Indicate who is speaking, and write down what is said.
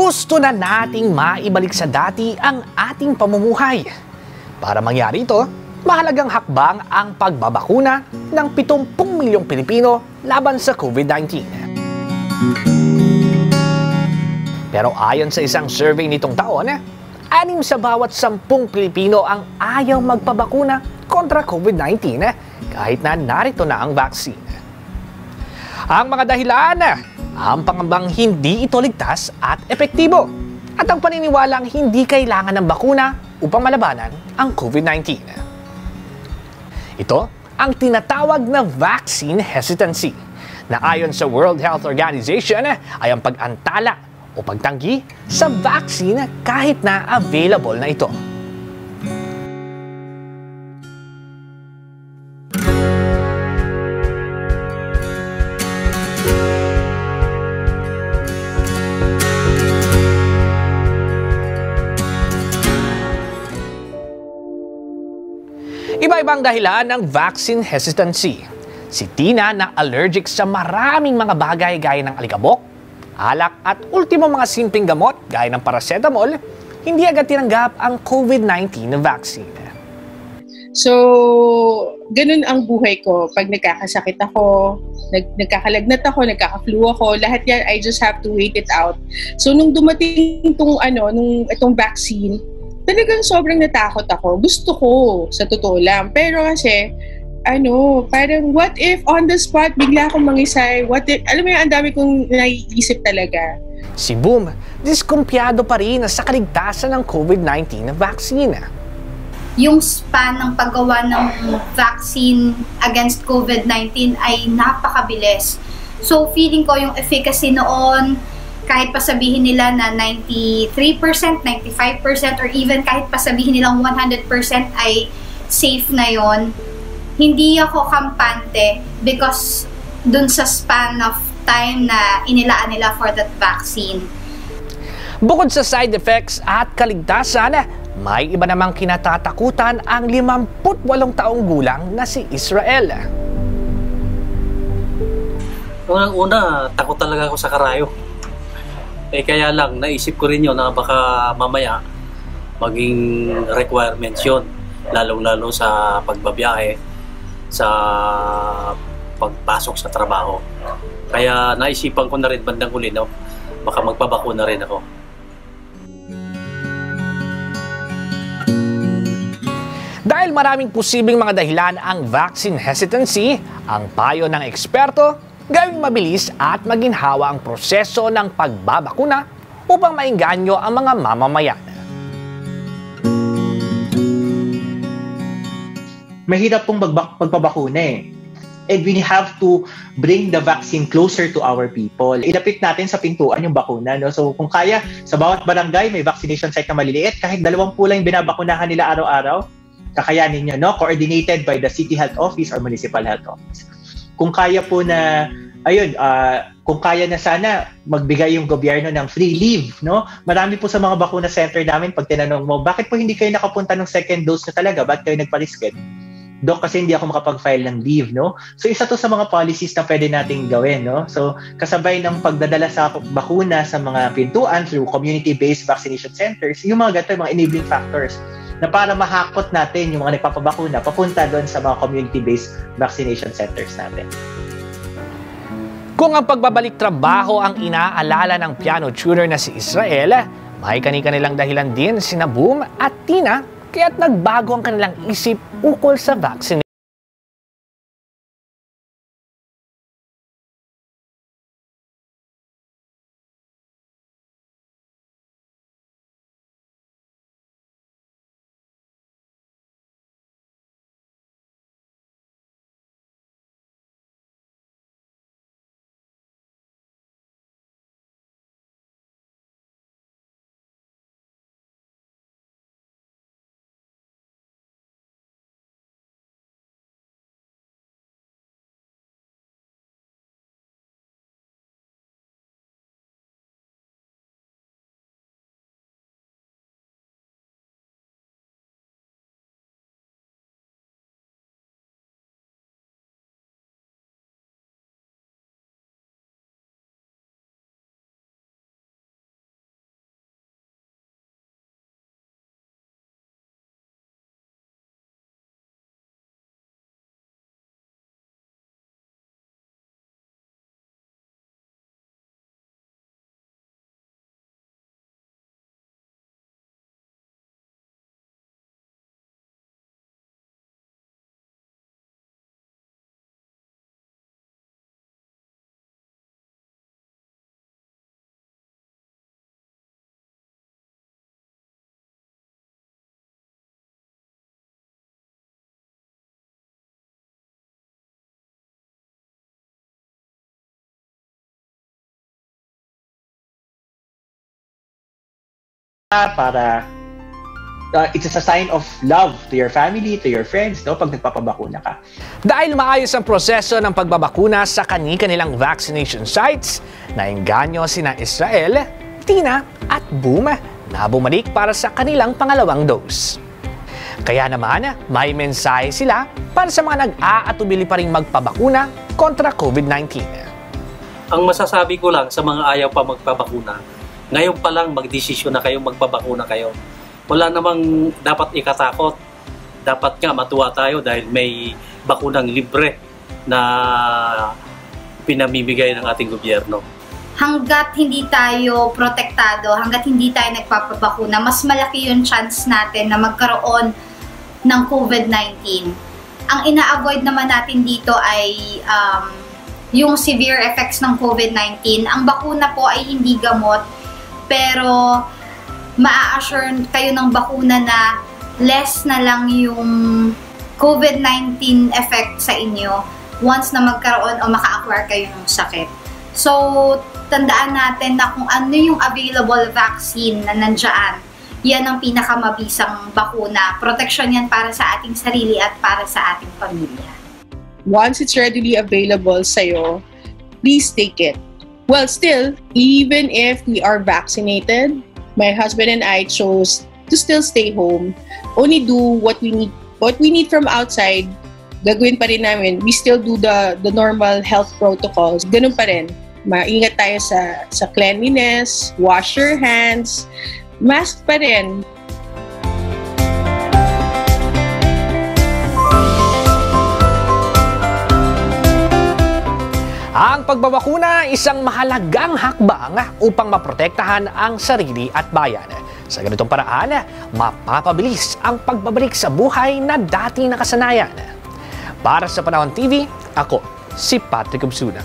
Speaker 1: Gusto na nating maibalik sa dati ang ating pamumuhay. Para mangyari ito, mahalagang hakbang ang pagbabakuna ng 70 milyong Pilipino laban sa COVID-19. Pero ayon sa isang survey nitong taon, 6 sa bawat 10 Pilipino ang ayaw magpabakuna kontra COVID-19 kahit na narito na ang vaccine. Ang mga dahilan, ang pangambang hindi ito ligtas at epektibo at ang paniniwalang hindi kailangan ng bakuna upang malabanan ang COVID-19. Ito ang tinatawag na vaccine hesitancy na ayon sa World Health Organization ay ang pag-antala o pagtanggi sa vaccine kahit na available na ito. Iba-ibang dahilan ng vaccine hesitancy. Si Tina na allergic sa maraming mga bagay gaya ng alikabok, alak at ultimo mga simpleng gamot gaya ng paracetamol, hindi agad tinanggap ang COVID-19 na vaccine.
Speaker 2: So, ganun ang buhay ko. Pag nagkakasakit ako, nagkakalagnat ako, nagkaka-flu ako, lahat yan, I just have to wait it out. So, nung dumating itong vaccine, talagang sobrang natakot ako. Gusto ko, sa totoo lang. Pero kasi, parang what if on the spot, bigla akong mangisay? What if, alam mo yung ang dami kong naiisip talaga.
Speaker 1: Si Boom, diskumpiyado pa rin sa kaligtasan ng COVID-19 na vaccine.
Speaker 3: Yung span ng paggawa ng vaccine against COVID-19 ay napakabilis. So feeling ko yung efficacy noon, kahit pa sabihin nila na 93%, 95%, or even kahit pa sabihin nilang 100% ay safe na yon, hindi ako kampante because dun sa span of time na inilaan nila for that vaccine.
Speaker 1: Bukod sa side effects at kaligtasan, may iba namang kinatatakutan ang 58 taong gulang na si Israel.
Speaker 4: Unang-una, takot talaga ako sa karayo. Kaya lang, naisip ko rin yun na baka mamaya maging requirements yun. Lalong-lalo sa pagbabiyahe, sa pagpasok sa trabaho. Kaya naisipan ko na rin bandang huli na baka magpabakuna rin ako.
Speaker 1: Dahil maraming posibleng mga dahilan ang vaccine hesitancy, ang payo ng eksperto, gawing mabilis at maginhawa ang proseso ng pagbabakuna upang maengganyo ang mga mamamayan.
Speaker 5: Mahirap pong magpabakuna eh. And we have to bring the vaccine closer to our people. Ilapit natin sa pintuan yung bakuna. No? So kung kaya, sa bawat barangay may vaccination site na maliliit, kahit 20 lang binabakunahan nila araw-araw, kakayanin nyo, no? Coordinated by the City Health Office or Municipal Health Office. Kung kaya po na, kung kaya na sana magbigay yung gobyerno ng free leave, no? Marami po sa mga bakuna center namin, pag tinanong mo, bakit po hindi kayo nakapunta ng second dose na talaga? Bakit kayo nagpa-risk? Dok, kasi hindi ako makapag-file ng leave, no? So, isa to sa mga policies na pwede nating gawin, no? So, kasabay ng pagdadala sa bakuna sa mga pintuan through community-based vaccination centers, yung mga ganito, yung mga enabling factors na para mahakot natin yung mga nagpapabakuna papunta doon sa mga community-based vaccination centers natin.
Speaker 1: Kung ang pagbabalik trabaho ang inaalala ng piano tuner na si Israel, may kani-kanilang dahilan din sina Boom at Tina kaya't nagbago ang kanilang isip ukol sa vaccine.
Speaker 5: para it's a sign of love to your family, to your friends, no, pag nagpapabakuna ka.
Speaker 1: Dahil maayos ang proseso ng pagbabakuna sa kani-kanilang vaccination sites, naengganyo sina Israel, Tina at Boom na bumalik para sa kanilang pangalawang dose. Kaya naman, may mensahe sila para sa mga nag-aatubili pa ring magpabakuna kontra COVID-19.
Speaker 4: Ang masasabi ko lang sa mga ayaw pa magpabakuna, ngayon pa lang magdesisyon na kayo, magpabakuna kayo. Wala namang dapat ikatakot. Dapat nga matuwa tayo dahil may bakunang libre na pinamimigay ng ating gobyerno.
Speaker 3: Hanggat hindi tayo protektado, hanggat hindi tayo nagpapabakuna, mas malaki yung chance natin na magkaroon ng COVID-19. Ang ina-avoid naman natin dito ay yung severe effects ng COVID-19. Ang bakuna po ay hindi gamot, pero maa-assure kayo ng bakuna na less na lang yung COVID-19 effect sa inyo once na magkaroon o maka-acquire kayo ng sakit. So, tandaan natin na kung ano yung available vaccine na nandiyan, yan ang pinakamabisang bakuna. Protection yan para sa ating sarili at para sa ating pamilya.
Speaker 2: Once it's readily available sa'yo, please take it. Well, still, even if we are vaccinated, my husband and I chose to still stay home, only do what we need from outside. Gagawin pa rin namin. We still do the normal health protocols. Ganun pa rin. Maingat tayo sa cleanliness, wash your hands, mask pa rin.
Speaker 1: Ang pagbabakuna isang mahalagang hakbang upang maprotektahan ang sarili at bayan. Sa ganitong paraan, mapapabilis ang pagbabalik sa buhay na dati nakasanayan. Para sa Panahon TV, ako si Patrick Obsuna.